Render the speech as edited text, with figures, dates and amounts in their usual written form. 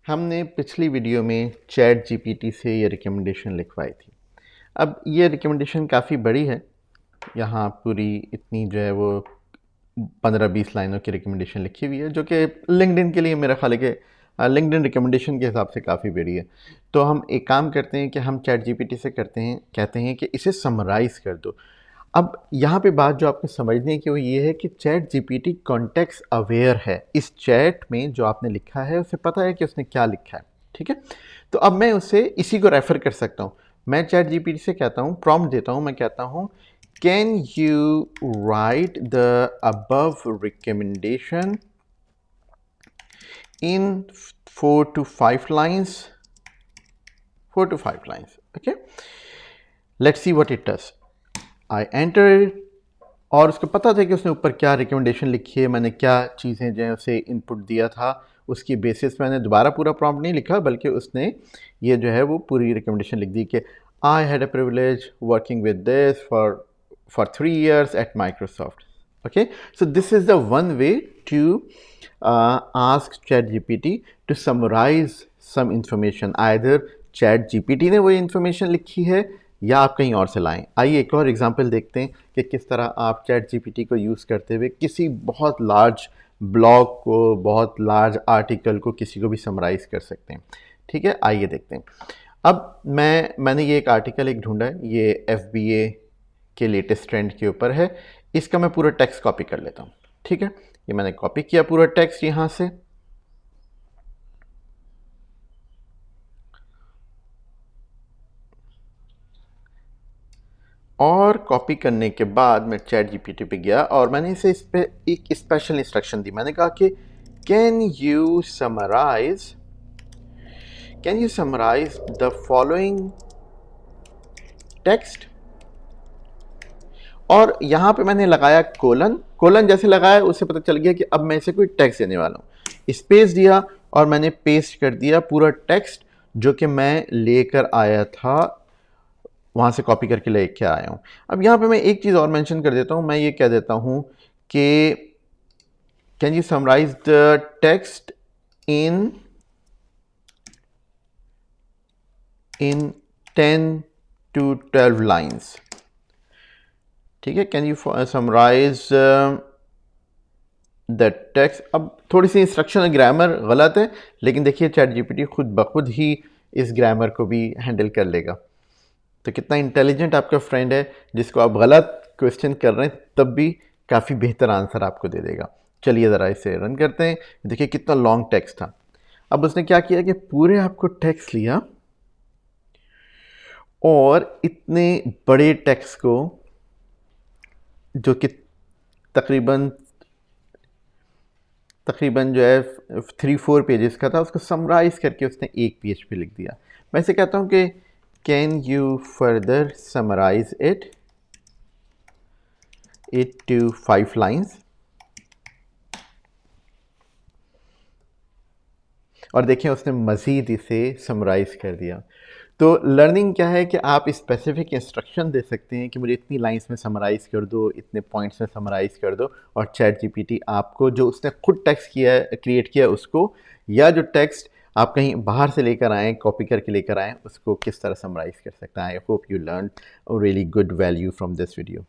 हमने पिछली वीडियो में चैट जीपीटी से ये रिकमेंडेशन लिखवाई थी। अब ये रिकमेंडेशन काफ़ी बड़ी है। यहाँ पूरी इतनी जो है वो 15-20 लाइनों की रिकमेंडेशन लिखी हुई है, जो कि लिंक्डइन के लिए मेरा ख्याल है कि लिंक्डइन रिकमेंडेशन के हिसाब से काफ़ी बड़ी है। तो हम एक काम करते हैं कि हम चैट जीपीटी से कहते हैं कि इसे समराइज़ कर दो। अब यहाँ पे बात जो आपको समझने की वो ये है कि चैट जीपीटी कॉन्टेक्स्ट अवेयर है। इस चैट में जो आपने लिखा है उसे पता है कि उसने क्या लिखा है, ठीक है? तो अब मैं उसे इसी को रेफ़र कर सकता हूँ। मैं चैट जीपीटी से कहता हूँ, प्रॉम्प्ट देता हूँ, मैं कहता हूँ can you right the above recommendation in 4 to 5 lines, 4 to 5 lines, okay? Let's see what it does. I enter it, और उसको पता था कि उसने ऊपर क्या रिकमेंडेशन लिखी है, मैंने क्या चीज़ें जो है उसे इनपुट दिया था, उसकी बेसिस मैंने दोबारा पूरा प्रॉम्प्ट नहीं लिखा, बल्कि उसने ये जो है वो पूरी रिकमेंडेशन लिख दी कि I had a privilege working with this for 3 years at Microsoft. Okay, so this is the one way to ask ChatGPT to summarize some information. Either ChatGPT ने वो information लिखी है या आप कहीं और से लाएं। आइए एक और एग्जांपल देखते हैं कि किस तरह आप ChatGPT को यूज़ करते हुए किसी बहुत लार्ज ब्लॉग को, बहुत लार्ज आर्टिकल को किसी को भी समराइज़ कर सकते हैं। ठीक है, आइए देखते हैं। अब मैंने ये एक आर्टिकल ढूंढा है, ये FBA के लेटेस्ट ट्रेंड के ऊपर है। इसका मैं पूरा टेक्स्ट कॉपी कर लेता हूँ। ठीक है, ये मैंने कॉपी किया पूरा टेक्स्ट यहाँ से, और कॉपी करने के बाद मैं चैट जीपीटी पे गया और मैंने इसे इस पे एक स्पेशल इंस्ट्रक्शन दी। मैंने कहा कि can you summarise the following text, और यहाँ पे मैंने लगाया कोलन जैसे लगाया उससे पता चल गया कि अब मैं इसे कोई टेक्स्ट देने वाला हूँ। स्पेस दिया और मैंने पेस्ट कर दिया पूरा टेक्स्ट जो कि मैं लेकर आया था, वहाँ से कॉपी करके लेके आया हूँ। अब यहाँ पे मैं एक चीज़ और मेंशन कर देता हूँ, मैं ये कह देता हूँ कि can you summarise the text in 10 to 12 lines. ठीक है, can you summarise the text. अब थोड़ी सी इंस्ट्रक्शन ग्रामर गलत है, लेकिन देखिए चैट जीपीटी खुद ब खुद ही इस ग्रामर को भी हैंडल कर लेगा। तो कितना इंटेलिजेंट आपका फ्रेंड है, जिसको आप गलत क्वेश्चन कर रहे हैं तब भी काफ़ी बेहतर आंसर आपको दे देगा। चलिए ज़रा इसे रन करते हैं। देखिए कितना लॉन्ग टेक्स्ट था। अब उसने क्या किया कि पूरे आपको टेक्स्ट लिया और इतने बड़े टेक्स्ट को, जो कि तकरीबन जो है 3-4 पेजेस का था, उसको समराइज करके उसने एक पेज पे लिख दिया। मैं इसे कहता हूँ कि can you further summarise it to 5 lines, और देखें उसने मज़ीद इसे समराइज़ कर दिया। तो लर्निंग क्या है कि आप स्पेसिफिक इंस्ट्रक्शन दे सकते हैं कि मुझे इतनी लाइंस में समराइज़ कर दो, इतने पॉइंट्स में समराइज़ कर दो, और चैट जीपीटी आपको जो उसने खुद टेक्स्ट किया है, क्रिएट किया उसको, या जो टेक्स्ट आप कहीं बाहर से लेकर आएँ, कॉपी करके लेकर आएँ, उसको किस तरह समराइज़ कर सकता है। I hope you learn really good value from this video.